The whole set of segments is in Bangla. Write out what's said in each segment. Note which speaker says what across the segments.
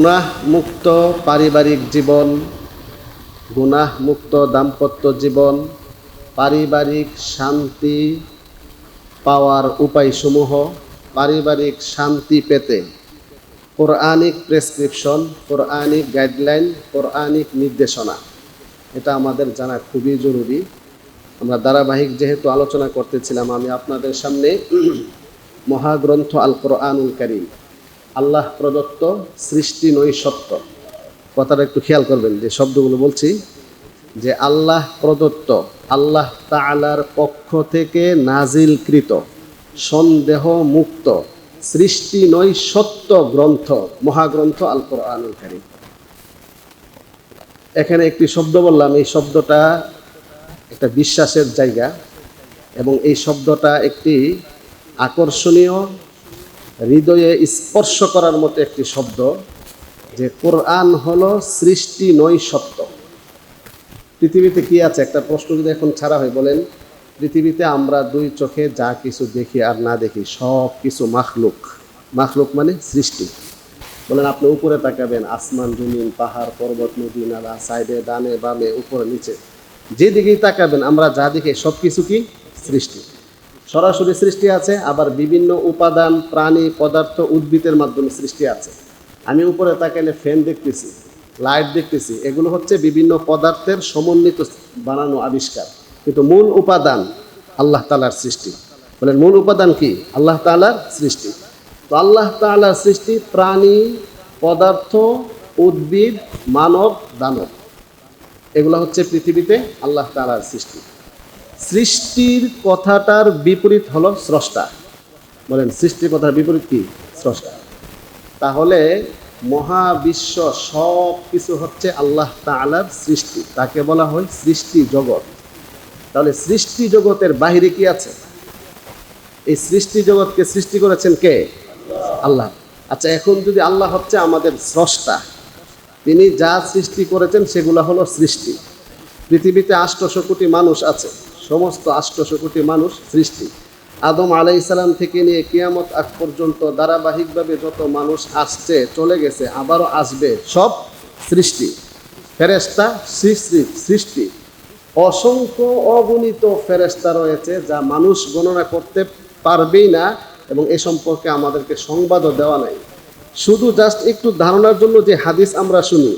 Speaker 1: গুনাহমুক্ত পারিবারিক জীবন, গুনাহমুক্ত দাম্পত্য জীবন, পারিবারিক শান্তি পাওয়ার উপায়সমূহ, পারিবারিক শান্তি পেতে Quranic prescription, Quranic guideline, Quranic নির্দেশনা, এটা আমাদের জানা খুবই জরুরি। আমরা ধারাবাহিক যেহেতু আলোচনা করতেছিলাম, আমি আপনাদের সামনে মহাগ্রন্থ আল কোরআনুল কারীম, আল্লাহ প্রদত্ত সৃষ্টি নৈসত্য, কথাটা একটু খেয়াল করবেন যে শব্দগুলো বলছি, যে আল্লাহ প্রদত্ত, আল্লাহ তাআলার পক্ষ থেকে নাজিলকৃত, সন্দেহ মুক্ত সৃষ্টি নৈসত্য গ্রন্থ, মহাগ্রন্থ আল কোরআনুল কারীম। এখানে একটি শব্দ বললাম, এই শব্দটা একটা বিশ্বাসের জায়গা, এবং এই শব্দটা একটি আকর্ষণীয়, হৃদয়ে স্পর্শ করার মতো একটি শব্দ, যে কোরআন হলো সৃষ্টি নৈসত্য। পৃথিবীতে কি আছে, একটা প্রশ্ন যদি এখন ছাড়া হয়, বলেন পৃথিবীতে আমরা দুই চোখে যা কিছু দেখি আর না দেখি সব কিছু মাখলুক। মাখলুক মানে সৃষ্টি। বলেন আপনি উপরে তাকাবেন, আসমান জমিন পাহাড় পর্বত নদী নালা, সাইডে ডানে বামে উপরে নিচে যেদিকেই তাকাবেন আমরা যা দেখি সব কিছু কি সৃষ্টি। সরাসরি সৃষ্টি আছে, আবার বিভিন্ন উপাদান প্রাণী পদার্থ উদ্ভিদের মাধ্যমে সৃষ্টি আছে। আমি উপরে তাকাইলে ফ্যান দেখতেছি, লাইট দেখতেছি, এগুলো হচ্ছে বিভিন্ন পদার্থের সমন্বিত বানানো আবিষ্কার, কিন্তু মূল উপাদান আল্লাহ তাআলার সৃষ্টি। বলেন মূল উপাদান কি? আল্লাহ তাআলার সৃষ্টি। তো আল্লাহ তাআলার সৃষ্টি প্রাণী পদার্থ উদ্ভিদ মানব দানব, এগুলো হচ্ছে পৃথিবীতে আল্লাহ তাআলার সৃষ্টি। সৃষ্টির কথাটার বিপরীত হলো স্রষ্টা। বলেন সৃষ্টির কথার বিপরীত কি? স্রষ্টা। তাহলে মহাবিশ্ব সব কিছু হচ্ছে আল্লাহ তাআলার সৃষ্টি, তাকে বলা হয় সৃষ্টি জগৎ। তাহলে সৃষ্টি জগতের বাহিরে কি আছে? এই সৃষ্টি জগৎকে সৃষ্টি করেছেন কে? আল্লাহ। আচ্ছা, এখন যদি আল্লাহ হচ্ছে আমাদের স্রষ্টা, তিনি যা সৃষ্টি করেছেন সেগুলো হলো সৃষ্টি। পৃথিবীতে 800 কোটি মানুষ আছে, সমস্ত 800 কোটি মানুষ সৃষ্টি। আদম আলাইহিস সালাম থেকে নিয়ে কিয়ামত আগ পর্যন্ত ধারাবাহিকভাবে যত মানুষ আসছে চলে গেছে আবারও আসবে, সব সৃষ্টি। ফেরেশতা সৃষ্টি, অসংখ্য অগণিত ফেরেশতা রয়েছে যা মানুষ গণনা করতে পারবেই না, এবং এ সম্পর্কে আমাদেরকে সংবাদও দেওয়া নাই। শুধু জাস্ট একটু ধারণার জন্য যে হাদিস আমরা শুনি,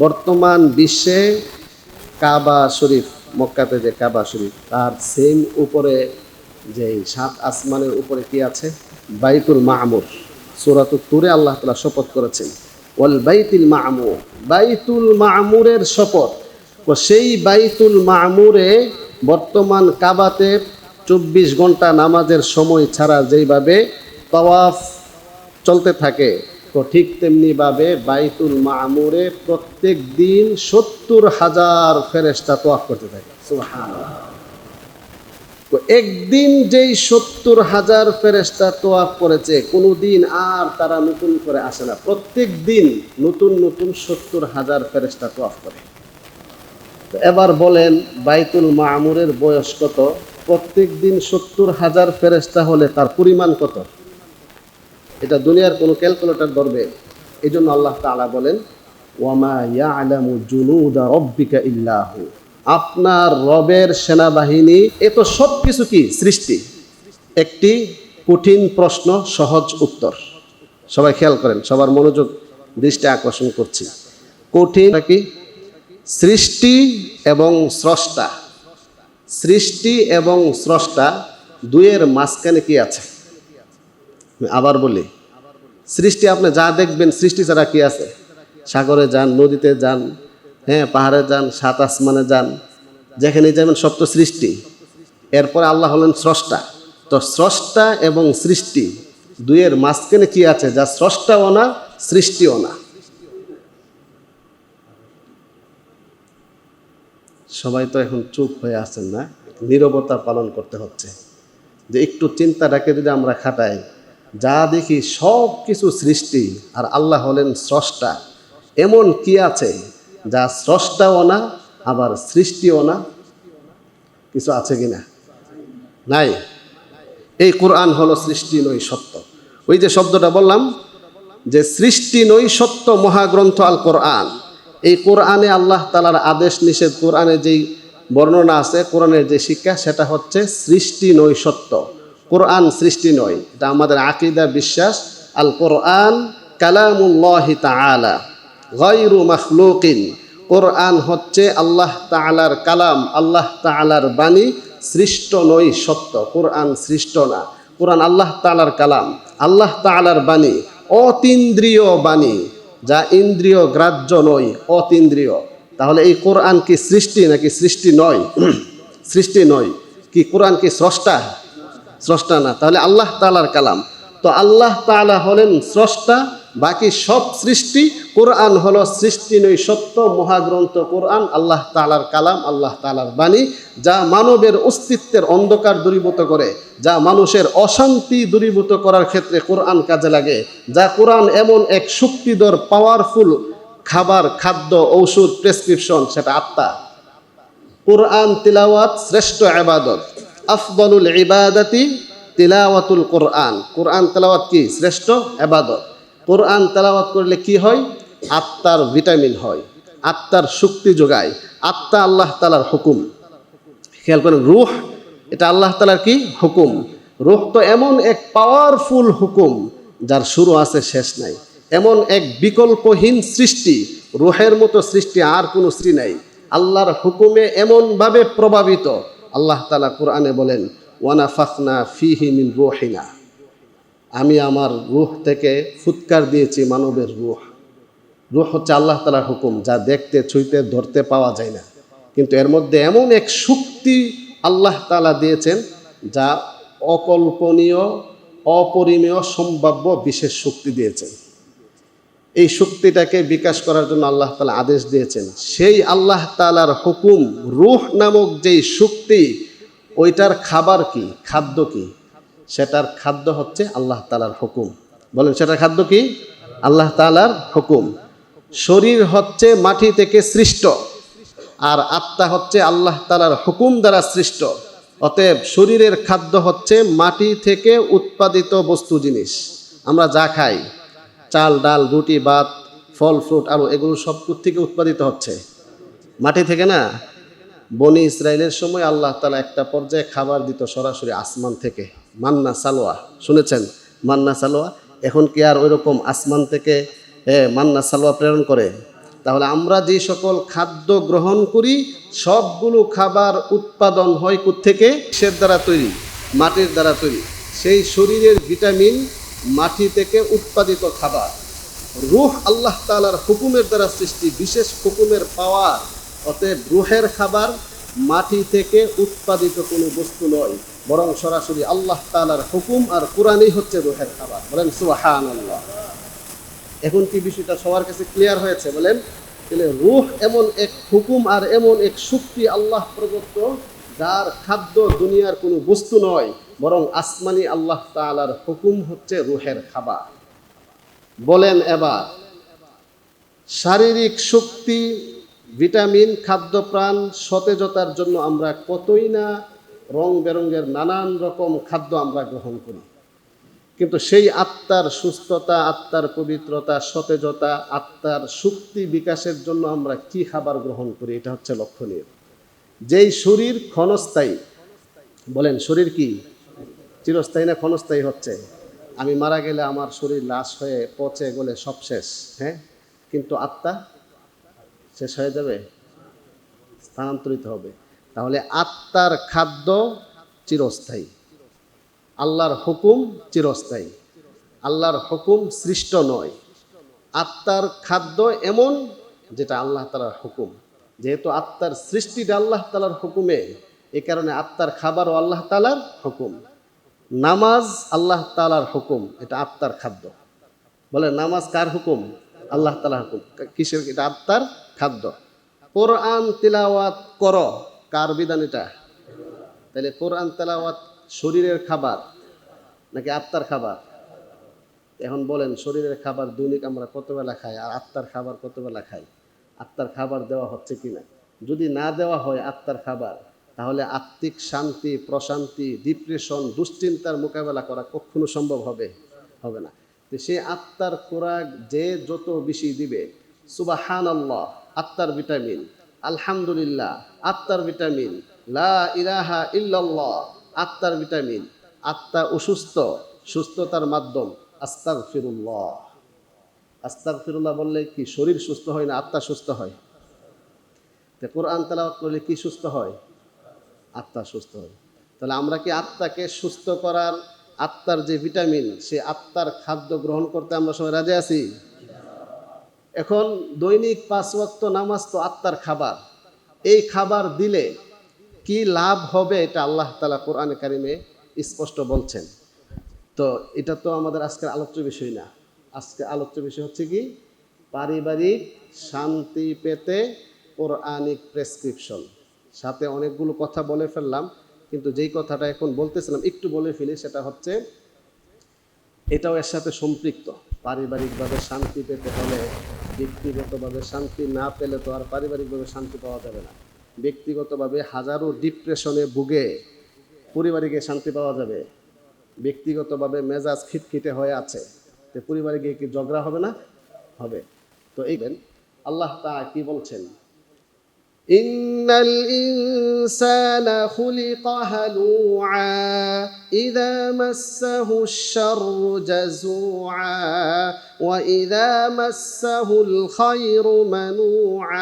Speaker 1: বর্তমান বিশ্বে কাবা শরীফ, মক্কাতে যে কাবা শরীফ, তার সেম উপরে যে 7 আসমানের উপরে কি আছে? বাইতুল মামুর। সূরাতুত তুরে আল্লাহ তাআলা শপথ করেছেন, ওয়াল বাইতুল মামুর, বাইতুল মামুরের শপথ। তো সেই বাইতুল মামুরে বর্তমান কাবাতে 24 ঘন্টা নামাজের সময় ছাড়া যেইভাবে তাওয়াফ চলতে থাকে, তো ঠিক তেমনিভাবে বাইতুল মামুরে প্রত্যেক দিন 70,000 ফেরেশতা তাওয়াফ করতে থাকে। সুবহানাল্লাহ। তো একদিন যেই 70,000 ফেরেশতা তাওয়াফ করেছে, কোনো দিন আর তারা নতুন করে আসে না, প্রত্যেক দিন নতুন নতুন 70,000 ফেরেশতা তাওয়াফ করে। তো এবার বলেন বাইতুল মামুরের বয়স কত? প্রত্যেক দিন 70,000 ফেরেশতা হলে তার পরিমাণ কত? এটা দুনিয়ার কোনো ক্যালকুলেটর ধরবে? এই জন্য আল্লাহ তাআলা বলেন, ওয়ামা ইয়ালামু জুনুদা রাব্বিকা ইল্লা হু, আপনার রবের সেনাবাহিনী, এ তো সব কিছু কি সৃষ্টি। একটি কঠিন প্রশ্ন, সহজ উত্তর। সবাই খেয়াল করেন, সবার মনোযোগ দৃষ্টি আকর্ষণ করছি। কঠিন কি? সৃষ্টি এবং স্রষ্টা। সৃষ্টি এবং স্রষ্টা দুইয়ের মাঝখানে কি আছে? আবার বলি, সৃষ্টি আপনি যা দেখবেন সৃষ্টি ছাড়া কি আছে? সাগরে যান, নদীতে যান, হ্যাঁ পাহাড়ে যান, 7 আসমানে যান, যেখানে যাবেন সব তো সৃষ্টি। এরপরে আল্লাহ হলেন স্রষ্টা। তো স্রষ্টা এবং সৃষ্টি দুইয়ের মাঝখানে কি আছে যা স্রষ্টাও না সৃষ্টিও না? সবাই তো এখন চুপ হয়ে আছেন না, নীরবতা পালন করতে হচ্ছে। যে একটু চিন্তাটাকে যদি আমরা খাটাই, যা দেখি সব কিছু সৃষ্টি আর আল্লাহ হলেন স্রষ্টা, এমন কি আছে যা স্রষ্টাও না আবার সৃষ্টিও না? কিছু আছে কিনা? নাই। এই কোরআন হলো সৃষ্টি নৈসত্য। ওই যে শব্দটা বললাম, যে সৃষ্টি নৈসত্য মহাগ্রন্থ আল কোরআন, এই কোরআনে আল্লাহ তাআলার আদেশ নিষেধ, কোরআনে যেই বর্ণনা আছে, কোরআনের যে শিক্ষা, সেটা হচ্ছে সৃষ্টি নৈসত্য। কোরআন সৃষ্টি নয়, এটা আমাদের আকীদা বিশ্বাস। আল কোরআন কালামুল্লাহি তাআলা গায়রু মাখলুকিন, কোরআন হচ্ছে আল্লাহ তাআলার কালাম, আল্লাহ তাআলার বাণী, সৃষ্ট নয় সত্য। কোরআন সৃষ্ট না, কোরআন আল্লাহ তাআলার কালাম, আল্লাহ তাআলার বাণী, অতীন্দ্রিয় বাণী, যা ইন্দ্রিয় গ্রাহ্য নয়, অতীন্দ্রিয়। তাহলে এই কোরআন কি সৃষ্টি নাকি সৃষ্টি নয়? সৃষ্টি নয়। কি কোরআন কি স্রষ্টা? স্রষ্টা না। তাহলে আল্লাহ তাআলার কালাম। তো আল্লাহ তাআলা হলেন স্রষ্টা, বাকি সব সৃষ্টি। কোরআন হলো সৃষ্টি নয় সত্য মহাগ্রন্থ কোরআন, আল্লাহ তাআলার কালাম, আল্লাহ তাআলার বাণী, যা মানবের অস্তিত্বের অন্ধকার দূরীভূত করে, যা মানুষের অশান্তি দূরীভূত করার ক্ষেত্রে কোরআন কাজে লাগে। যা কোরআন এমন এক শক্তিধর পাওয়ারফুল খাবার, খাদ্য, ঔষধ, প্রেসক্রিপশন, সেটা আত্মা। কোরআন তিলাওয়াত শ্রেষ্ঠ ইবাদত, আফদলুল ইবাদাতি তিলাওয়াতুল কোরআন। কোরআন তেলাওয়াত কি শ্রেষ্ঠ ইবাদত। কোরআন তেলাওয়াত করলে কি হয়? আত্মার ভিটামিন হয়, আত্মার শক্তি যোগায়। আত্মা আল্লাহ তাআলার হুকুম। খেয়াল করেন, রূহ এটা আল্লাহ তাআলার কি হুকুম। রূহ তো এমন এক পাওয়ারফুল হুকুম, যার শুরু আছে শেষ নাই। এমন এক বিকল্পহীন সৃষ্টি, রূহের মতো সৃষ্টি আর কোনো সৃষ্টি নাই। আল্লাহর হুকুমে এমনভাবে প্রভাবিত। আল্লাহ তাআলা কোরআনে বলেন, ওয়ানাফাখনা ফিহি মিন রূহিনা, আমি আমার রূহ থেকে ফুৎকার দিয়েছি মানবের রূহ। রূহ হচ্ছে আল্লাহ তাআলার হুকুম, যা দেখতে, ছুঁইতে, ধরতে পাওয়া যায় না, কিন্তু এর মধ্যে এমন এক শক্তি আল্লাহ তাআলা দিয়েছেন, যা অকল্পনীয়, অপরিমেয়, সম্ভাব্য বিশেষ শক্তি দিয়েছেন। এই শক্তিটাকে বিকাশ করার জন্য আল্লাহ তাআলা আদেশ দিয়েছেন। সেই আল্লাহ তাআলার হুকুম, রূহ নামক যেই শক্তি, ওইটার খাবার কি, খাদ্য কি? সেটার খাদ্য হচ্ছে আল্লাহ তাআলার হুকুম। বলেন, সেটার খাদ্য কি? আল্লাহ তাআলার হুকুম। শরীর হচ্ছে মাটি থেকে সৃষ্ট, আর আত্মা হচ্ছে আল্লাহ তাআলার হুকুম দ্বারা সৃষ্ট। অতএব শরীরের খাদ্য হচ্ছে মাটি থেকে উৎপাদিত বস্তু, জিনিস। আমরা যা খাই, চাল, ডাল, রুটি, ভাত, ফল, ফ্রুট, আলু, এগুলো সব থেকে উৎপাদিত হচ্ছে মাটি থেকে না। বনি ইসরায়েলের সময় আল্লাহ তাআলা একটা পর্যায়ে খাবার দিত সরাসরি আসমান থেকে, মান্না সালোয়া। শুনেছেন মান্না সালোয়া? এখন কি আর ওইরকম আসমান থেকে মান্না সালোয়া প্রেরণ করে? তাহলে আমরা যে সকল খাদ্য গ্রহণ করি, সবগুলো খাবার উৎপাদন হয় কোত্থেকে? কিসের দ্বারা তৈরি? মাটির দ্বারা তৈরি। সেই শরীরের ভিটামিন মাটি থেকে উৎপাদিত খাবার। রূহ আল্লাহ তাআলার হুকুমের দ্বারা সৃষ্টি, বিশেষ হুকুমের পাওয়ার। অতএব রূহের খাবার মাটি থেকে উৎপাদিত কোনো বস্তু নয়, বরং সরাসরি আল্লাহ তাআলার হুকুম আর কোরআনই হচ্ছে রূহের খাবার। বলেন সুবহানাল্লাহ। এখন কি বিষয়টা সবার কাছে ক্লিয়ার হয়েছে? বলেন, তাহলে রূহ এমন এক হুকুম আর এমন এক শক্তি আল্লাহ প্রদত্ত, যার খাদ্য দুনিয়ার কোনো বস্তু নয়, বরং আসমানি আল্লাহ তাআলার হুকুম হচ্ছে রূহের খাবার। বলেন এবার, শারীরিক শক্তি, ভিটামিন, খাদ্যপ্রাণ, সতেজতার জন্য আমরা কতই না রং বেরঙের নানান রকম খাদ্য আমরা গ্রহণ করি, কিন্তু সেই আত্মার সুস্থতা, আত্মার পবিত্রতা, সতেজতা, আত্মার শক্তি বিকাশের জন্য আমরা কি খাবার গ্রহণ করি, এটা হচ্ছে লক্ষণীয়। যেই শরীর ক্ষণস্থায়ী, বলেন শরীর কি চিরস্থায়ী না ক্ষণস্থায়ী হচ্ছে? আমি মারা গেলে আমার শরীর লাশ হয়ে পচে গলে সব শেষ, হ্যাঁ, কিন্তু আত্মা শেষ হয়ে যাবে, স্থানান্তরিত হবে। তাহলে আত্মার খাদ্য চিরস্থায়ী, আল্লাহর হুকুম চিরস্থায়ী। আল্লাহর হুকুম সৃষ্ট নয়। আত্মার খাদ্য এমন যেটা আল্লাহ তাআলার হুকুম। যেহেতু আত্মার সৃষ্টিটা আল্লাহ তাআলার হুকুমে, এ কারণে আত্মার খাবারও আল্লাহ তাআলার হুকুম। নামাজ আল্লাহ তাআলার হুকুম, এটা আত্মার খাদ্য। বলে নামাজ কার হুকুম? আল্লাহ তাআলার হুকুম। কিসের? এটা আত্মার খাদ্য। কোরআন তিলাওয়াত করো, কার বিধান এটা? তাহলে কোরআন তেলাওয়াত শরীরের খাবার নাকি আত্মার খাবার? এখন বলেন, শরীরের খাবার দৈনিক আমরা কত বেলা খাই, আর আত্মার খাবার কত বেলা খাই? আত্মার খাবার দেওয়া হচ্ছে কিনা? যদি না দেওয়া হয় আত্মার খাবার, তাহলে আত্মিক শান্তি, প্রশান্তি, ডিপ্রেশন, দুশ্চিন্তার মোকাবেলা করা কখনো সম্ভব হবে না। তো সেই আত্মার খোরাক যে যত বেশি দিবে, সুবহানাল্লাহ আত্মার ভিটামিন, আলহামদুলিল্লাহ আত্মার ভিটামিন, লা ইলাহা ইল্লাল্লাহ আত্মার ভিটামিন, আত্মা অসুস্থ, সুস্থতার মাধ্যম আস্তাগফিরুল্লাহ। আস্তাগফিরুল্লাহ বললে কি শরীর সুস্থ হয় না আত্মা সুস্থ হয়? তো কোরআন তেলাওয়াত করলে কি সুস্থ হয়? আত্মা সুস্থ হয়। তাহলে আমরা কি আত্মাকে সুস্থ করার, আত্মার যে ভিটামিন, সে আত্মার খাদ্য গ্রহণ করতে আমরা সবাই রাজি আছি? এখন দৈনিক 5 ওয়াক্ত নামাজ তো আত্মার খাবার। এই খাবার দিলে কি লাভ হবে এটা আল্লাহ তাআলা কোরআনে কারিমে স্পষ্ট বলছেন। তো এটা তো আমাদের আজকের আলোচ্য বিষয় না। আজকে আলোচ্য বিষয় হচ্ছে কি, পারিবারিক শান্তি পেতে কোরআনিক প্রেসক্রিপশন। সাথে অনেকগুলো কথা বলে ফেললাম, কিন্তু যেই কথাটা এখন বলতেছিলাম একটু বলে ফেলি, সেটা হচ্ছে এটাও এর সাথে সম্পৃক্ত। পারিবারিকভাবে শান্তি পেতে হলে ব্যক্তিগতভাবে শান্তি না পেলে তো আর পারিবারিকভাবে শান্তি পাওয়া যাবে না। ব্যক্তিগতভাবে হাজারো ডিপ্রেশনে ভুগে পরিবারে গিয়ে শান্তি পাওয়া যাবে? ব্যক্তিগতভাবে মেজাজ খিটখিটে হয়ে আছে, তো পরিবারে গিয়ে কি ঝগড়া হবে না? হবে। তো এই আল্লাহ তাআলা কি বলছেন, ইন্নাল ইনসানা খুলিকা হালুআ ইযা মাসসাহুশ শাররু জাযুআ ওয়া ইযা মাসসাহুল খায়রু মানুআ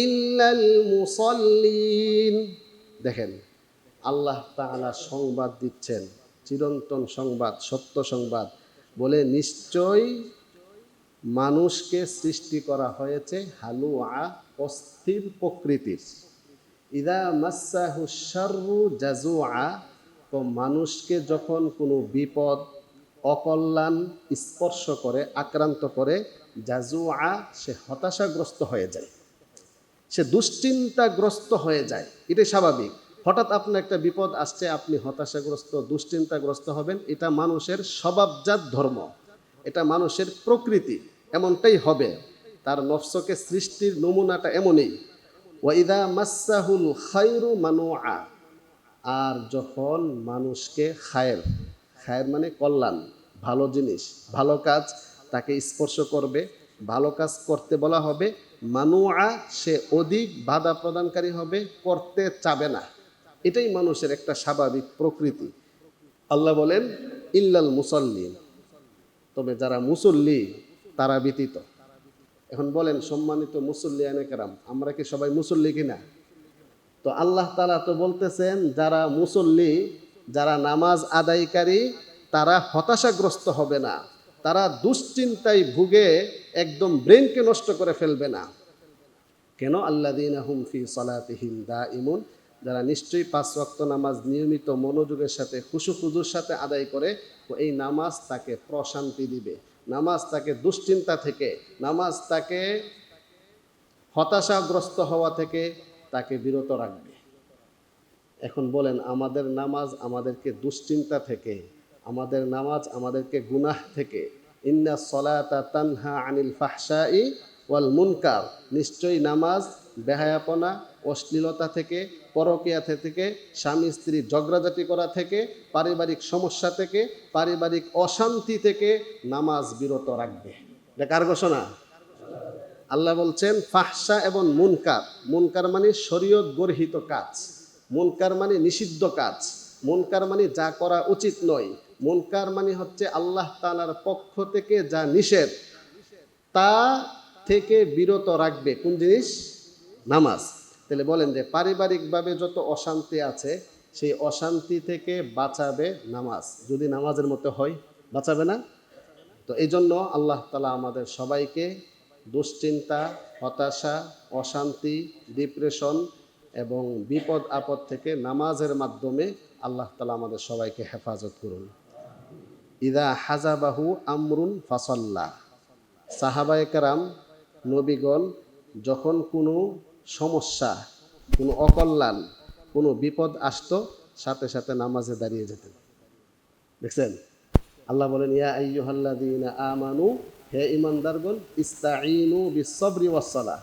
Speaker 1: ইল্লাল মুসাল্লিন। দেখেন আল্লাহ তাআলা সংবাদ দিচ্ছেন, চিরন্তন সংবাদ, সত্য সংবাদ, বলে নিশ্চয় মানুষকে সৃষ্টি করা হয়েছে হালুআ, অস্থির প্রকৃতির। ইদা মাসসাহু শাররু জাজুআ, তো মানুষকে যখন কোনো বিপদ, অকল্যাণ স্পর্শ করে, আক্রান্ত করে, জাজুআ, সে হতাশাগ্রস্ত হয়ে যায়, সে দুশ্চিন্তাগ্রস্ত হয়ে যায়। এটাই স্বাভাবিক। হঠাৎ আপনার একটা বিপদ আসছে, আপনি হতাশাগ্রস্ত, দুশ্চিন্তাগ্রস্ত হবেন। এটা মানুষের স্বভাবজাত ধর্ম, এটা মানুষের প্রকৃতি, এমনটাই হবে। তার নফসকে সৃষ্টির নমুনাটা এমনই। ওয়াইদা মাসসাহুল খায়রু মানুআ, আর যখন মানুষকে খায়ের, খায়ের মানে কল্যাণ, ভালো জিনিস, ভালো কাজ তাকে স্পর্শ করবে, ভালো কাজ করতে বলা হবে, মানুআ, সে অধিক বাধা প্রদানকারী হবে, করতে চাবে না। এটাই মানুষের একটা স্বাভাবিক প্রকৃতি। আল্লাহ বলেন ইল্লাল মুসাল্লিন, তবে যারা মুসল্লি তারা ব্যতীত। এখন বলেন সম্মানিত মুসল্লিয়ানে কেরাম, আমরা কি সবাই মুসল্লি কিনা? তো আল্লাহ তাআলা তো বলতেছেন যারা মুসল্লি, যারা নামাজ আদায়কারী, তারা হতাশাগ্রস্ত হবে না, তারা দুশ্চিন্তায় ভুগে একদম ব্রেনকে নষ্ট করে ফেলবে না। কেন? আল্লাযীনা হুম ফি সালাতিহিম দাঈমুন, যারা নিশ্চয়ই 5 ওয়াক্ত নামাজ নিয়মিত মনোযোগের সাথে খুশুখুজুর সাথে আদায় করে, তো এই নামাজ তাকে প্রশান্তি দিবে, নামাজ তাকে দুশ্চিন্তা থেকে, নামাজ তাকে হতাশাগ্রস্ত হওয়া থেকে তাকে বিরত রাখবে। এখন বলেন আমাদের নামাজ আমাদেরকে দুশ্চিন্তা থেকে, আমাদের নামাজ আমাদেরকে গুনাহ থেকে, ইন্না সলাতা তানহা আনিল ফাহশাই ওয়াল মুনকার, নিশ্চয়ই নামাজ বেহায়াপনা, অশ্লীলতা থেকে, পরকীয়া থেকে, স্বামী স্ত্রী ঝগড়াঝাটি করা থেকে, পারিবারিক সমস্যা থেকে, পারিবারিক অশান্তি থেকে নামাজ বিরত রাখবে। এটা কার ঘোষণা? আল্লাহ বলছেন ফাহশা এবং মুনকার। মুনকার মানে শরীয়ত গর্হিত কাজ, মুনকার মানে নিষিদ্ধ কাজ, মুনকার মানে যা করা উচিত নয়, মুনকার মানে হচ্ছে আল্লাহ তাআলার পক্ষ থেকে যা নিষেধ, তা থেকে বিরত রাখবে। কোন জিনিস? নামাজ। তাহলে বলেন যে পারিবারিকভাবে যত অশান্তি আছে, সেই অশান্তি থেকে বাঁচাবে নামাজ। যদি নামাজের মতো হয়, বাঁচাবে না? তো এই জন্য আল্লাহ তাআলা আমাদের সবাইকে দুশ্চিন্তা, হতাশা, অশান্তি, ডিপ্রেশন এবং বিপদ আপদ থেকে নামাজের মাধ্যমে আল্লাহ তাআলা আমাদের সবাইকে হেফাজত করুন। ইদা হাজাবাহু আমরুন ফাসাল্লা, সাহাবায়ে কেরাম, নবীগণ যখন কোনো সমস্যা, কোনো অকল্যাণ, কোনো বিপদ আসতো, সাথে সাথে নামাজে দাঁড়িয়ে যেতেন। দেখছেন? আল্লাহ বলেন ইয়া আইয়ুহাল্লাযীনা আমানু, হে ঈমানদারগণ, ইস্তাঈনু বিস-সাবরি ওয়াস-সালাহ,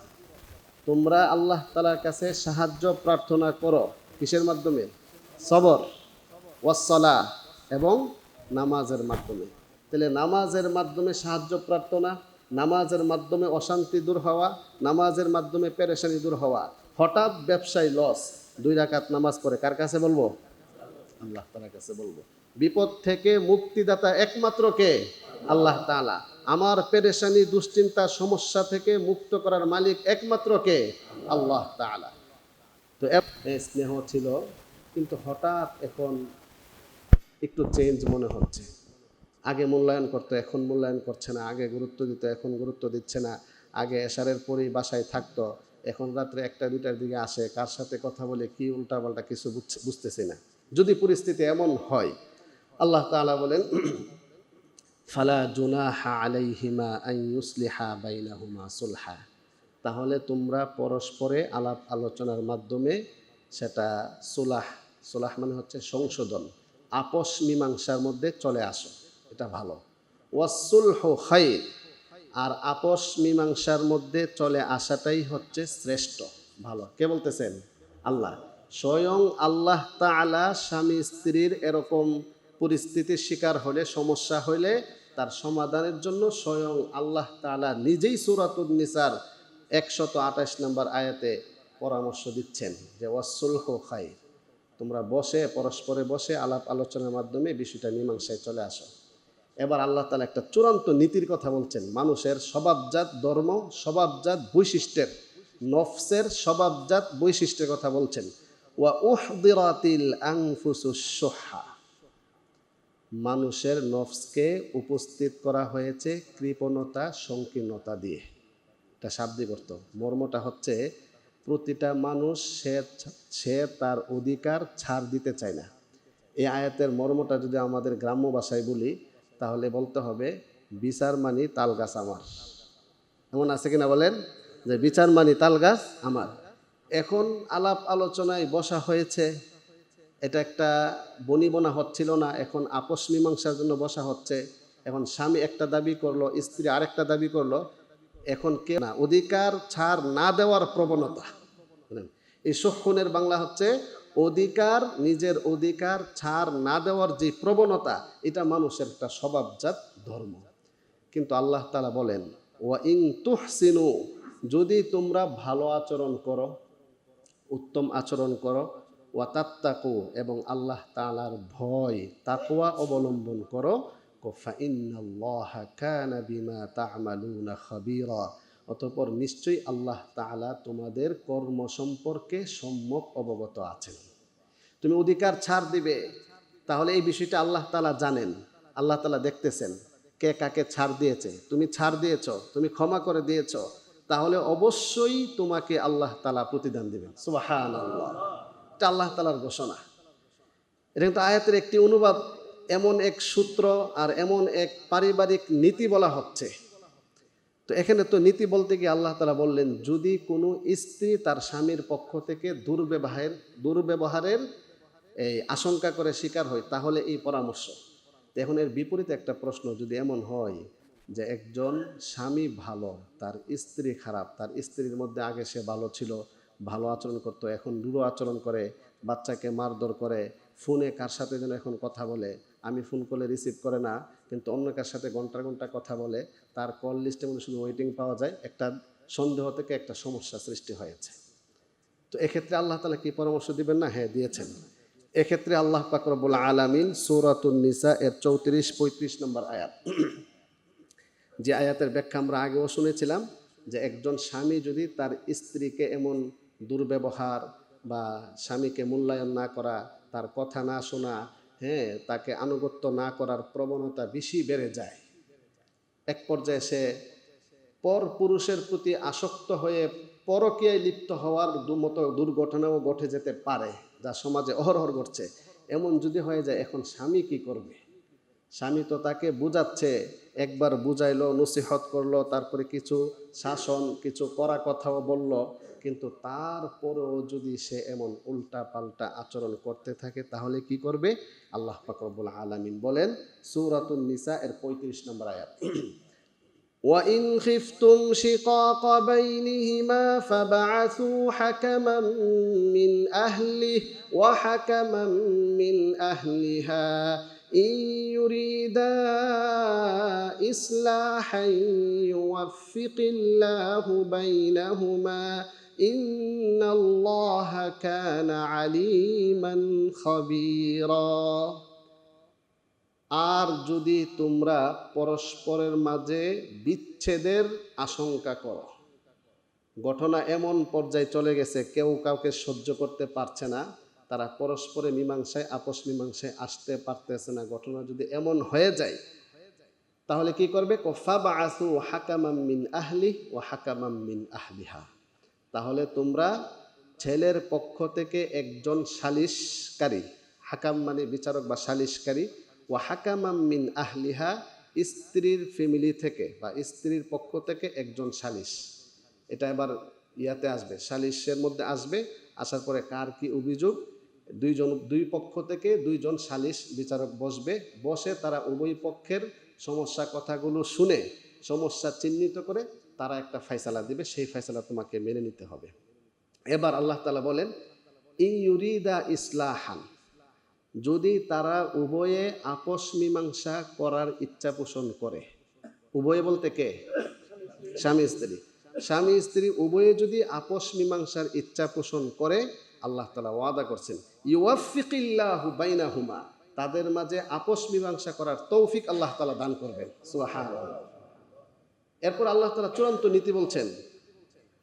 Speaker 1: তোমরা আল্লাহ তাআলার কাছে সাহায্য প্রার্থনা করো। কিসের মাধ্যমে? সবর, ওয়াস-সালাহ, এবং নামাজের মাধ্যমে। তাহলে নামাজের মাধ্যমে সাহায্য প্রার্থনা, নামাজের মাধ্যমে অশান্তি দূর হওয়া, নামাজের মাধ্যমে পেরেশানি দূর হওয়া। হঠাৎ ব্যবসায় লস, 2 রাকাত নামাজ পড়ে কার কাছে বলবো? আল্লাহ তাআলার কাছে বলবো। বিপদ থেকে মুক্তিদাতা একমাত্র কে? আল্লাহ তাআলা। আমার পেরেশানি, দুশ্চিন্তা, সমস্যা থেকে মুক্ত করার মালিক একমাত্র কে? আল্লাহ তাআলা। তো স্নেহ ছিল, কিন্তু হঠাৎ এখন একটু চেঞ্জ মনে হচ্ছে। আগে মূল্যায়ন করতো, এখন মূল্যায়ন করছে না। আগে গুরুত্ব দিত, এখন গুরুত্ব দিচ্ছে না। আগে এশারের পরেই বাসায় থাকতো, এখন রাত্রে 1টা 2টার দিকে আসে। কার সাথে কথা বলে কি উল্টাপাল্টা কিছু বুঝতেছি না। যদি পরিস্থিতি এমন হয়, আল্লাহ তাআলা বলেন, ফালা জুনাহা আলাইহিমা আন ইউসলিহা বাইনাহুমা সুলহা, তাহলে তোমরা পরস্পরে আলাপ আলোচনার মাধ্যমে সেটা সুলাহ, সুলাহ মানে হচ্ছে সংশোধন, আপোষ মীমাংসার মধ্যে চলে আসো, এটা ভালো। ওয়াসুলহু খায়র, আর আপোষ মীমাংসার মধ্যে চলে আসাটাই হচ্ছে শ্রেষ্ঠ, ভালো। কে বলতেছেন? আল্লাহ। স্বয়ং আল্লাহ তাআলা স্বামী স্ত্রীর এরকম পরিস্থিতির শিকার হলে, সমস্যা হলে তার সমাধানের জন্য স্বয়ং আল্লাহ তাআলা নিজেই সূরাতুন নিসার 128 নম্বর আয়াতে পরামর্শ দিচ্ছেন যে ওয়াসুলহু খায়র, তোমরা বসে পরস্পরে বসে আলাপ আলোচনার মাধ্যমে বিষয়টা মীমাংসায় চলে আসো। এবার আল্লাহ তাআলা একটা চূড়ান্ত নীতির কথা বলছেন, মানুষের স্বভাবজাত ধর্ম, স্বভাবজাত বৈশিষ্ট্যের, নফসের স্বভাবজাত বৈশিষ্ট্যের কথা বলছেন। ওয়া উহদিরাতিল আনফুসুশ শুহা, মানুষের নফসকে উপস্থিত করা হয়েছে কৃপণতা, সংকীর্ণতা দিয়ে। এটা শাব্দিক অর্থ, মর্মটা হচ্ছে প্রতিটা মানুষ সে তার অধিকার ছাড় দিতে চায় না। এই আয়াতের মর্মটা যদি আমাদের গ্রাম্য ভাষায় বলি, তাহলে বলতে হবে বিচার মানি তাল গাছ আমার। এমন আছে কিনা বলেন, যে বিচার মানি তাল গাছ আমার। এখন আলাপ আলোচনায় বসা হয়েছে, এটা একটা বনিবনা হচ্ছিল না, এখন আপোষ মীমাংসার জন্য বসা হচ্ছে। এখন স্বামী একটা দাবি করলো, স্ত্রী আরেকটা দাবি করলো, এখন কে না অধিকার ছাড় না দেওয়ার প্রবণতা। এই সুখনের বাংলা হচ্ছে অধিকার, নিজের অধিকার ছাড় না দেওয়ার যে প্রবণতা, এটা মানুষের একটা স্বভাবজাত ধর্ম। কিন্তু আল্লাহ তাআলা বলেন, ওয়া ইন তুহসিনু, যদি তোমরা ভালো আচরণ করো, উত্তম আচরণ করো, ওয়া তাত্তাকু, এবং আল্লাহ তাআলার ভয়, তাকওয়া অবলম্বন করো, ফা ইন্নাল্লাহা কানা বিমা তা'মালুনা খাবীরা, অতঃপর নিশ্চয়ই আল্লাহ তাআলা তোমাদের কর্ম সম্পর্কে সম্যক অবগত আছেন। তুমি অধিকার ছাড় দিবে, তাহলে এই বিষয়টা আল্লাহ তাআলা জানেন, আল্লাহ তাআলা দেখতেছেন কে কাকে ছাড় দিয়েছে। তুমি ছাড় দিয়েছ, তুমি ক্ষমা করে দিয়েছ, তাহলে অবশ্যই তোমাকে আল্লাহ তাআলা প্রতিদান দিবেন। সুবহানাল্লাহ, এটা আল্লাহ তাআলার ঘোষণা। এটা কিন্তু আয়াতের একটি অনুবাদ, এমন এক সূত্র আর এমন এক পারিবারিক নীতি বলা হচ্ছে। তো এখানে তো নীতি বলতে গিয়ে আল্লাহ তাআলা বললেন, যদি কোনো স্ত্রী তার স্বামীর পক্ষ থেকে দুর্ব্যবহারের এই আশঙ্কা করে শিকার হয়, তাহলে এই পরামর্শ। এখন এর বিপরীতে একটা প্রশ্ন, যদি এমন হয় যে একজন স্বামী ভালো, তার স্ত্রী খারাপ, তার স্ত্রীর মধ্যে আগে সে ভালো ছিল, ভালো আচরণ করতো, এখন রূঢ় আচরণ করে, বাচ্চাকে মারধর করে, ফোনে কার সাথে যেন এখন কথা বলে, আমি ফোন করলে রিসিভ করে না, কিন্তু অন্য কার সাথে ঘন্টার ঘন্টা কথা বলে, তার কল লিস্টের মধ্যে শুধু ওয়েটিং পাওয়া যায়, একটা সন্দেহ থেকে একটা সমস্যা সৃষ্টি হয়েছে। তো এক্ষেত্রে আল্লাহ তাআলা কি পরামর্শ দিবেন না? হ্যাঁ, দিয়েছেন। এক্ষেত্রে আল্লাহ পাক রব্বুল আলামিন সূরাতুন নিসা এর 34-35 নম্বর আয়াত, যে আয়াতের ব্যাখ্যা আমরা আগেও শুনেছিলাম, যে একজন স্বামী যদি তার স্ত্রীকে এমন দুর্ব্যবহার বা স্বামীকে মূল্যায়ন না করা, তার কথা না শোনা, হ্যাঁ, তাকে আনুগত্য না করার প্রবণতা বেশি বেড়ে যায়, এক পর্যায়ে সে পর পুরুষের প্রতি আসক্ত হয়ে পরকীয়ায় লিপ্ত হওয়ার মতো দুর্ঘটনাও ঘটে যেতে পারে, যা সমাজে অহরহ ঘটছে। এমন যদি হয়ে যায়, এখন স্বামী কি করবে? স্বামী তো তাকে বুঝাচ্ছে, একবার বুঝাইলো, নসিহত করলো, তারপরে কিছু শাসন, কিছু কড়া কথাও বলল, কিন্তু তারপরেও যদি সে এমন উল্টা পাল্টা আচরণ করতে থাকে, তাহলে কি করবে? আল্লাহ পাক রব্বুল আলামিন বলেন সূরাতুন নিসা এর 35 নম্বর আয়াত, وَإِنْ خِفْتُمْ شِقَاقَ بَيْنِهِمَا فَابْعَثُوا حَكَمًا مِّنْ أَهْلِهِ وَحَكَمًا مِّنْ أَهْلِهَا إن يريدا إصلاحا يوفق الله بينهما إن الله كان عليما خبيرا। আর যদি তোমরা পরস্পরের মাঝে বিচ্ছেদের আশঙ্কা করো, ঘটনা এমন পর্যায়ে চলে গেছে কেউ কাউকে সহ্য করতে পারছে না, তারা পরস্পরে মীমাংসায় আপস মীমাংসায় আসতে পারতেছে না, ঘটনা যদি এমন হয়ে যায় তাহলে কি করবে? ফাবআসু হাকামান মিন আহলি ওয়া হাকামান মিন আহলিহা, তাহলে তোমরা ছেলের পক্ষ থেকে একজন সালিশকারী, হাকাম মানে বিচারক বা সালিশকারী, ওয়া হাকামান মিন আহলিহা স্ত্রীর ফ্যামিলি থেকে বা স্ত্রীর পক্ষ থেকে একজন সালিশ। এটা এবার ইয়াতে আসবে, সালিশের মধ্যে আসবে, আসার পরে কার কি অভিযোগ, দুই পক্ষ থেকে দুইজন সালিশ বিচারক বসবে, বসে তারা উভয় পক্ষের সমস্যা কথাগুলো শুনে সমস্যা চিহ্নিত করে তারা একটা ফয়সালা দিবে, সেই ফয়সালা তোমাকে মেনে নিতে হবে। এবার আল্লাহ তাআলা বলেন ইন ইউরিদা ইসলাহান, যদি তারা উভয়ে আপস মীমাংসা করার ইচ্ছা পোষণ করে, উভয়ে বলতে কে? স্বামী স্ত্রী। স্বামী স্ত্রী উভয়ে যদি আপস মীমাংসার ইচ্ছা পোষণ করে, আল্লাহ তাআলা ওয়াদা করছেন ইউওয়াফিকিল্লাহু বাইনাহুমা, তাদের মাঝে আপস মীমাংসা করার তৌফিক আল্লাহ তাআলা দান করবেন। সুবহানাল্লাহ। এরপর আল্লাহ তাআলা চূড়ান্ত নীতি বলছেন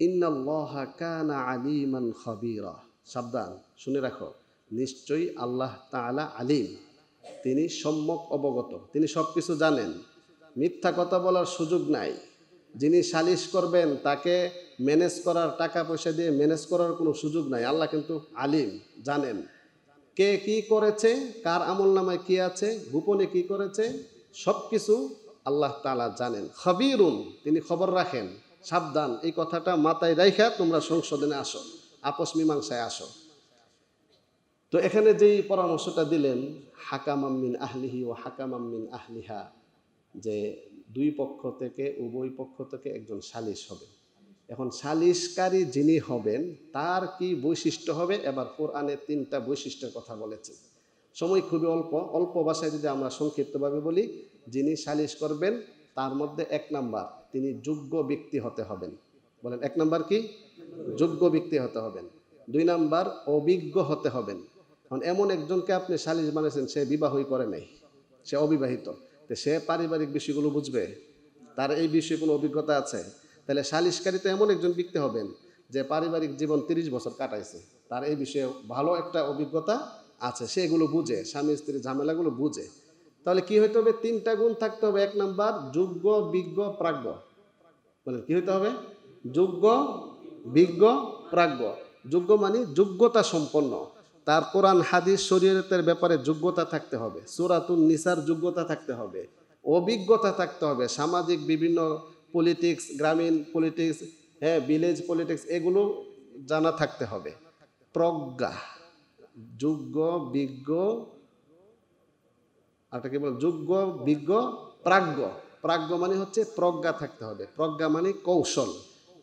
Speaker 1: ইন্নাল্লাহা কানা আলিমান খাবীরা, সাবধান শুনে রাখো, নিশ্চয়ই আল্লাহ তাআলা আলিম, তিনি সম্যক অবগত, তিনি সব কিছু জানেন, মিথ্যা কথা বলার সুযোগ নাই। যিনি সালিশ করবেন তাকে ম্যানেজ করার, টাকা পয়সা দিয়ে ম্যানেজ করার কোনো সুযোগ নাই। আল্লাহ কিন্তু আলিম, জানেন কে কি করেছে, কার আমল নামায় কি আছে, গোপনে কি করেছে, সব কিছু আল্লাহ তাআলা জানেন। খবীরুন, তিনি খবর রাখেন। সাবধান, এই কথাটা মাথায় রাইখা তোমরা সংশোধনে আসো, আপস মীমাংসায় আসো। তো এখানে যেই পরামর্শটা দিলেন হাকামাম মিন আহলিহি ও হাকামাম মিন আহলিহা, যে দুই পক্ষ থেকে উভয় পক্ষ থেকে একজন সালিশ হবে। এখন সালিশকারী যিনি হবেন তার কি বৈশিষ্ট্য হবে, এবার কোরআনে 3টা বৈশিষ্ট্যের কথা বলেছে। সময় খুবই অল্প ভাষায় যদি আমরা সংক্ষিপ্তভাবে বলি, যিনি সালিশ করবেন তার মধ্যে 1 নাম্বার, তিনি যোগ্য ব্যক্তি হতে হবেন। বলেন 1 নাম্বার কি? যোগ্য ব্যক্তি হতে হবেন। 2 নাম্বার অভিজ্ঞ হতে হবেন। এখন এমন একজনকে আপনি সালিশ বানিয়েছেন, সে বিবাহই করে নাই, সে অবিবাহিত, তো সে পারিবারিক বিষয়গুলো বুঝবে? তার এই বিষয়ে কোনো অভিজ্ঞতা আছে? তাহলে সালিশকারী তো এমন একজন ব্যক্তি হবেন যে পারিবারিক জীবন 30 বছর কাটাইছে, তার এই বিষয়ে ভালো একটা অভিজ্ঞতা আছে, সে এগুলো বুঝে, স্বামী স্ত্রীর ঝামেলাগুলো বুঝে। তাহলে কি হইতে হবে? 3টা গুণ থাকতে হবে। 1 নাম্বার যোগ্য, বিজ্ঞ, প্রাজ্ঞ। বলেন কি হইতে হবে? যোগ্য, বিজ্ঞ, প্রাজ্ঞ। যোগ্য মানে যোগ্যতা সম্পন্ন, তার কোরআন হাদিস শরীয়তের ব্যাপারে যোগ্যতা থাকতে হবে, সূরাতুন নিসার যোগ্যতা থাকতে হবে, অভিজ্ঞতা থাকতে হবে, সামাজিক বিভিন্ন পলিটিক্স, গ্রামীণ পলিটিক্স, ভিলেজ পলিটিক্স, এগুলো জানা থাকতে হবে। প্রজ্ঞা, যোগ্য, বিজ্ঞ, আরটা কি বল, যোগ্য, বিজ্ঞ, প্রাজ্ঞ। প্রাজ্ঞ মানে হচ্ছে প্রজ্ঞা থাকতে হবে। প্রজ্ঞা মানে কৌশল,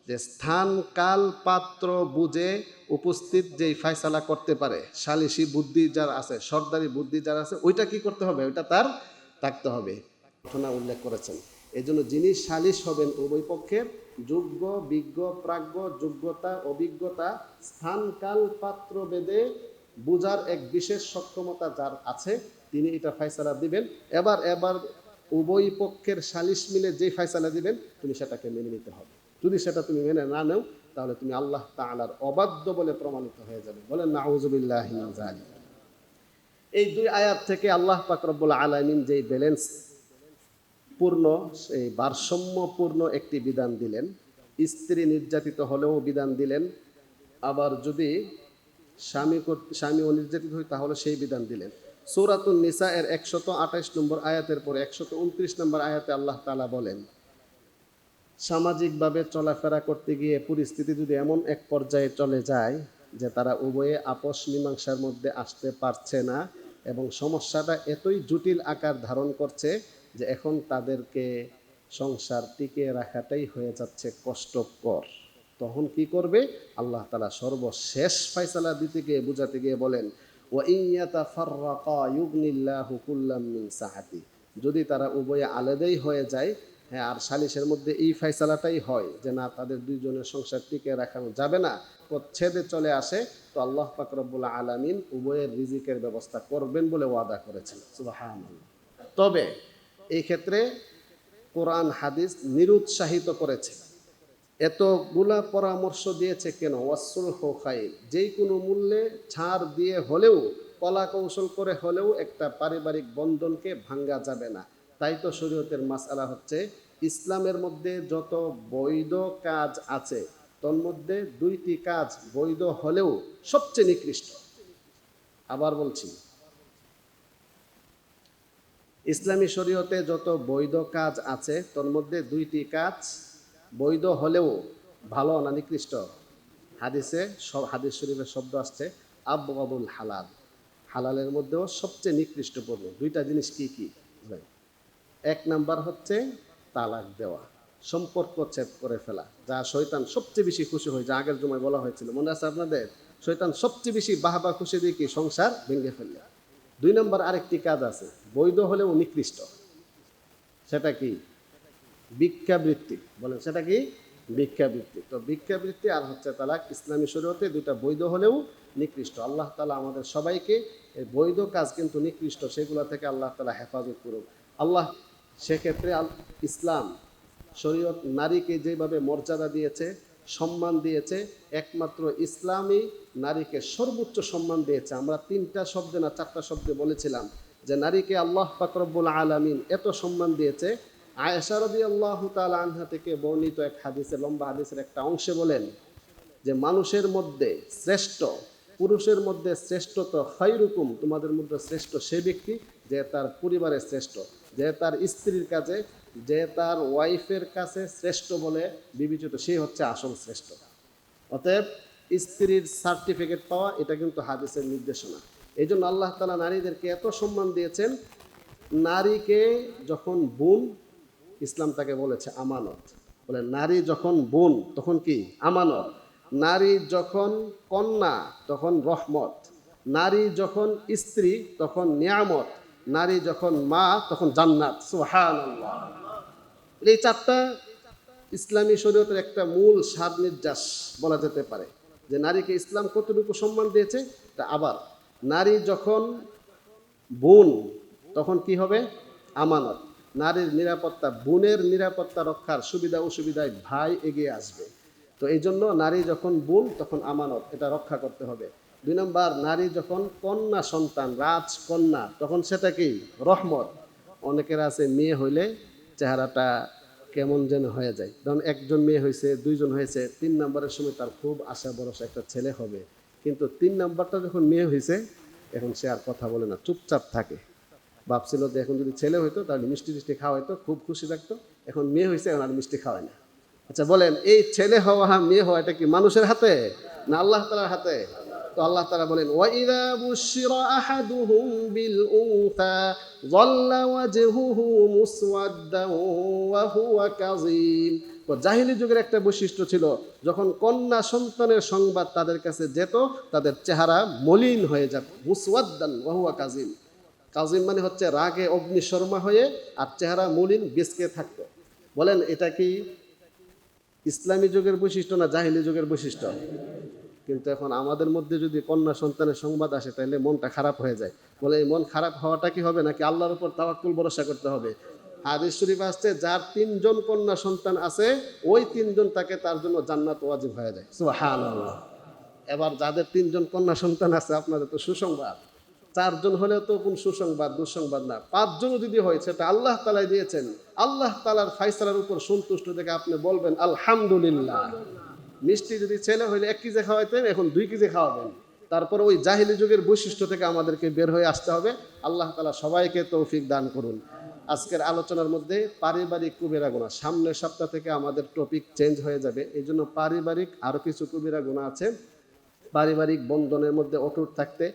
Speaker 1: যে স্থান কাল পাত্র বুঝে উপস্থিত যেই ফয়সালা করতে পারে, সালিশি বুদ্ধি যার আছে, সর্দারি বুদ্ধি যার আছে, ওইটা কি করতে হবে? ওইটা তার থাকতে হবে। ঘটনা উল্লেখ করেছেন। এই জন্য যিনি সালিশ হবেন উভয় পক্ষের যোগ্য, বিজ্ঞ, প্রাজ্ঞ, যোগ্যতা, অভিজ্ঞতা, স্থান কাল পাত্র বেদে বুঝার এক বিশেষ সক্ষমতা যার আছে, তিনি এটা ফয়সালা দিবেন। এবার উভয় পক্ষের সালিশ মিলে যে ফয়সালা দিবেন তুমি সেটাকে মেনে নিতে হবে। যদি সেটা তুমি মেনে না নাও তাহলে তুমি আল্লাহ তাআলার অবাধ্য বলে প্রমাণিত হয়ে যাবে। বলেন নাউযুবিল্লাহি মিন যালিক। এই 2 আয়াত থেকে আল্লাহ পাক রব্বুল আলামিন যেই ব্যালেন্স পূর্ণ, সেই ভারসাম্যপূর্ণ একটি বিধান দিলেন। স্ত্রী নির্যাতিত হলেও বিধান দিলেন, আবার যদি স্বামীও নির্যাতিত হয় তাহলে সেই বিধান দিলেন। সূরাতুন নিসা এর 128 নম্বর আয়াতের পরে 129 নম্বর আয়াতে আল্লাহ তাআলা বলেন, সামাজিকভাবে চলাফেরা করতে গিয়ে পরিস্থিতি যদি এমন এক পর্যায়ে চলে যায় যে তারা উভয়ে আপস মীমাংসার মধ্যে আসতে পারছে না এবং সমস্যাটা এতই জটিল আকার ধারণ করছে যে এখন তাদেরকে সংসার টিকিয়ে রাখাটাই হয়ে যাচ্ছে কষ্টকর, তখন কি করবে? আল্লাহ তাআলা সর্বশেষ ফয়সালা দিতে গিয়ে, বুঝাতে গিয়ে বলেন ওয়া ইন ইয়াতাফাররাকা ইউগনিল্লাহু কুল্লাম মিন সাআতি, যদি তারা উভয়ে আলাদাই হয়ে যায়, হ্যাঁ, আর সালিশের মধ্যে এই ফয়সালাটাই হয় যে না, তাদের দুইজনের সংসার টিকে রাখানো যাবে না, ছেদে চলে আসে, তো আল্লাহ পাক রব্বুল আলামিন উভয়ের রিজিকের ব্যবস্থা করবেন বলে ওয়াদা করেছেন। সুবহানাল্লাহ। তবে এই ক্ষেত্রে কোরআন হাদিস নিরুৎসাহিত করেছে, এতগুলা পরামর্শ দিয়েছে কেন? ওয়াসুলহু খায়র, যেই কোনো মূল্যে ছাড় দিয়ে হলেও, কলা কৌশল করে হলেও একটা পারিবারিক বন্ধনকে ভাঙ্গা যাবে না। তাই তো শরীয়তের মাসআলা হচ্ছে, ইসলামের মধ্যে যত বৈধ কাজ আছে তোর মধ্যে দুইটি কাজ বৈধ হলেও সবচেয়ে নিকৃষ্ট। আবার বলছি, ইসলামী শরীয়তে যত বৈধ কাজ আছে তোর মধ্যে দুইটি কাজ বৈধ হলেও ভালো না নিকৃষ্ট? হাদিসে হাদিস শরীফের শব্দ আসছে আবগাদুল হালাল, হালালের মধ্যেও সবচেয়ে নিকৃষ্টপূর্ণ দুইটা জিনিস কি কি? এক নাম্বার হচ্ছে তালাক দেওয়া, সম্পর্ক ছেদ করে ফেলা, যা শয়তান সবচেয়ে বেশি খুশি হয়, যা আগের জমায় বলা হয়েছিল, মনে আছে আপনাদের? শয়তান সবচেয়ে বেশি বাহবা খুশি দিয়ে কি সংসার ভেঙে ফেললে। দুই নম্বর আরেকটি কাজ আছে বৈধ হলেও নিকৃষ্ট, সেটা কি? ভিক্ষাবৃত্তি। বলেন সেটা কি? ভিক্ষাবৃত্তি। তো ভিক্ষাবৃত্তি আর হচ্ছে তালাক ইসলামী শরীয়তে দুইটা বৈধ হলেও নিকৃষ্ট। আল্লাহ তাআলা আমাদের সবাইকে এই বৈধ কাজ কিন্তু নিকৃষ্ট সেগুলো থেকে আল্লাহ তাআলা হেফাজত করুক। আল্লাহ সেক্ষেত্রে ইসলাম শরীয়ত নারীকে যেভাবে মর্যাদা দিয়েছে, সম্মান দিয়েছে, একমাত্র ইসলামই নারীকে সর্বোচ্চ সম্মান দিয়েছে। আমরা 3টা শব্দে না 4টা শব্দে বলেছিলাম যে নারীকে আল্লাহ পাক রব্বুল আলামিন এত সম্মান দিয়েছে। আয়েশা রাদিয়াল্লাহু তাআলা আনহা থেকে বর্ণিত এক হাদিসে, লম্বা হাদিসের একটা অংশে বলেন যে মানুষের মধ্যে শ্রেষ্ঠ, পুরুষের মধ্যে শ্রেষ্ঠ তো খায়রুকুম, তোমাদের মধ্যে শ্রেষ্ঠ সে ব্যক্তি যে তার পরিবারের শ্রেষ্ঠ, যে তার স্ত্রীর কাছে, যে তার ওয়াইফের কাছে শ্রেষ্ঠ বলে বিবেচিত, সে হচ্ছে আসল শ্রেষ্ঠ। অতএব স্ত্রীর সার্টিফিকেট পাওয়া এটা কিন্তু হাদিসের নির্দেশনা। এই জন্য আল্লাহ তাআলা নারীদেরকে এত সম্মান দিয়েছেন। নারীকে যখন বোন, ইসলাম তাকে বলেছে আমানত। বলে নারী যখন বোন তখন কি? আমানত। নারী যখন কন্যা তখন রহমত। নারী যখন স্ত্রী তখন নিয়ামত। নারী যখন মা তখন জান্নাত। সুবহানাল্লাহ। এই 4টা ইসলামী শরীয়তের একটা মূল সার নির্যাস বলা যেতে পারে যে নারীকে ইসলাম কতটুকু সম্মান দিয়েছে। তা আবার নারী যখন বোন তখন কি হবে? আমানত। নারীর নিরাপত্তা, বোনের নিরাপত্তা রক্ষার সুবিধা অসুবিধায় ভাই এগিয়ে আসবে। তো এই জন্য নারী যখন বোন তখন আমানত, এটা রক্ষা করতে হবে। 2 নম্বর, নারী যখন কন্যা সন্তান, রাজকন্যা, তখন সেটা কি? রহমত। অনেকের আছে মেয়ে হইলে চেহারাটা কেমন যেন হয়ে যায়। ধরুন একজন মেয়ে হয়েছে, 2জন হয়েছে, 3 নম্বরের সময় তার খুব আশা ভরসা একটা ছেলে হবে, কিন্তু 3 নম্বরটা যখন মেয়ে হয়েছে এখন সে আর কথা বলে না, চুপচাপ থাকে। ভাবছিল যে এখন যদি ছেলে হইতো তাহলে মিষ্টি টিষ্টি খাওয়া হইতো, খুব খুশি থাকতো। এখন মেয়ে হয়েছে, এখন আর মিষ্টি খাওয়ায় না। আচ্ছা বলেন, এই ছেলে হওয়া মেয়ে হওয়া এটা কি মানুষের হাতে না আল্লাহ তাআলার হাতে? তো আল্লাহ তাআলা বলেন ওয়াইদা বুশিরা আহাদুহুম বিল উনসা যাল্লা ওয়াজহুহু মুসওয়াদ্দান ওয়া হুয়া কাযীম। তো জাহিলি যুগের একটা বৈশিষ্ট্য ছিল, যখন কন্যা সন্তানের সংবাদ তাদের কাছে যেত তাদের চেহারা মলিন হয়ে যেত। মুসওয়াদ্দান ওয়া হুয়া কাযীম। কাযীম মানে হচ্ছে রাগে অগ্নিশর্মা হয়ে, আর চেহারা মলিন বেঁচকে থাকতো। বলেন এটা কি ইসলামী যুগের বৈশিষ্ট্য না জাহিলি যুগের বৈশিষ্ট্য? কিন্তু এখন আমাদের মধ্যে যদি কন্যা সন্তানের সংবাদ আসে তাহলে মনটা খারাপ হয়ে যায়। বলে এই মন খারাপ হওয়াটা কি হবে নাকি আল্লাহর উপর তাওয়াক্কুল ভরসা করতে হবে? হাদিস শরীফ আসছে যার 3জন কন্যা সন্তান আছে ওই 3জন তাকে তার জন্য জান্নাত ওয়াজিব হয়ে যায়। সুবহানাল্লাহ। এবার যাদের 3জন কন্যা সন্তান আছে আপনাদের তো সুসংবাদ। 4জন হলেও তো কোন সুসংবাদ, দুঃসংবাদ না। 5জনও যদি হয় সেটা আল্লাহ তাআলাই দিয়েছেন। আল্লাহ তাআলার ফায়সালার উপর সন্তুষ্ট থেকে আপনি বলবেন আলহামদুলিল্লাহ। মিষ্টি যদি ছেলে হইলে 1 কেজি খাওয়াইতেন, এখন 2 কেজি খাওয়াবেন। তারপর ওই জাহিলি যুগের বৈশিষ্ট্য থেকে আমাদেরকে বের হয়ে আসতে হবে। আল্লাহ তাআলা সবাইকে তৌফিক দান করুন। আজকের আলোচনার মধ্যে পারিবারিক কবিরা গুনাহ, সামনের সপ্তাহ থেকে আমাদের টপিক চেঞ্জ হয়ে যাবে। এই জন্য পারিবারিক আরও কিছু কবিরা গুনাহ আছে। পারিবারিক বন্ধনের মধ্যে অটুট থাকতে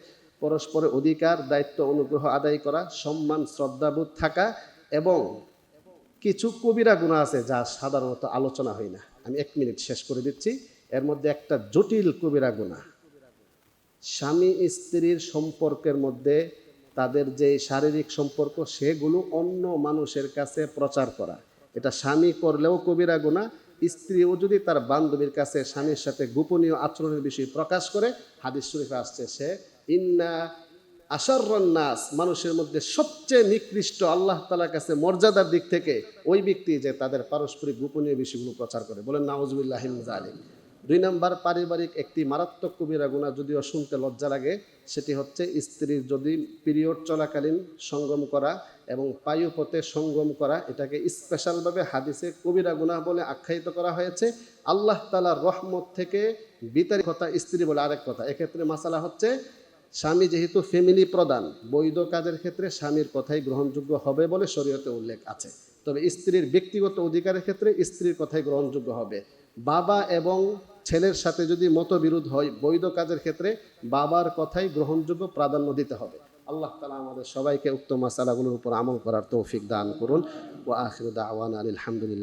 Speaker 1: পরস্পরের অধিকার, দায়িত্ব, অনুগ্রহ আদায় করা, সম্মান, শ্রদ্ধাবোধ থাকা, এবং কিছু কবিরা গুনাহ আছে যা সাধারণত আলোচনা হয় না। আমি 1 মিনিট শেষ করে দিচ্ছি। এর মধ্যে একটা জটিল কবিরা গুনাহ, স্বামী স্ত্রীর সম্পর্কের মধ্যে তাদের যে শারীরিক সম্পর্ক সেগুলো অন্য মানুষের কাছে প্রচার করা, এটা স্বামী করলেও কবিরা গুনাহ। স্ত্রীও যদি তার বান্ধবীর কাছে স্বামীর সাথে গোপনীয় আচরণের বিষয় প্রকাশ করে, হাদিস শরীফে আসছে সে ইন্না আশাররান নাস, মানুষের মধ্যে সবচেয়ে নিকৃষ্ট আল্লাহ তাআলার কাছে মর্যাদার দিক থেকে ওই ব্যক্তি যে তাদের পারস্পরিক গোপনীয় বিষয়গুলো প্রচার করে। বলেন নাউজুবিল্লাহি মিন যালিক। 2 নম্বর, পারিবারিক একটি মারাত্মক কবিরা গুনাহ, যদিও শুনতে লজ্জা লাগে, সেটি হচ্ছে স্ত্রীর যদি পিরিয়ড চলাকালীন সঙ্গম করা এবং পায়ুপথে সঙ্গম করা, এটাকে স্পেশালভাবে হাদিসে কবিরা গুনাহ বলে আখ্যায়িত করা হয়েছে। আল্লাহ তাআলার রহমত থেকে বিতাড়িত কথা স্ত্রী বলে আরেক কথা। এক্ষেত্রে মাসালা হচ্ছে স্বামী যেহেতু ফ্যামিলি প্রধান, বৈধ কাজের ক্ষেত্রে স্বামীর কথাই গ্রহণযোগ্য হবে বলে শরীয়তে উল্লেখ আছে। তবে স্ত্রীর ব্যক্তিগত অধিকারের ক্ষেত্রে স্ত্রীর কথাই গ্রহণযোগ্য হবে। বাবা এবং ছেলের সাথে যদি মতবিরোধ হয় বৈধ কাজের ক্ষেত্রে, বাবার কথাই গ্রহণযোগ্য, প্রাধান্য দিতে হবে। আল্লাহ তাআলা আমাদের সবাইকে উক্ত মাসালাগুলোর উপর আমল করার তৌফিক দান করুন। ওয়া আখিরু দাওয়ানা আলহামদুলিল্লাহ।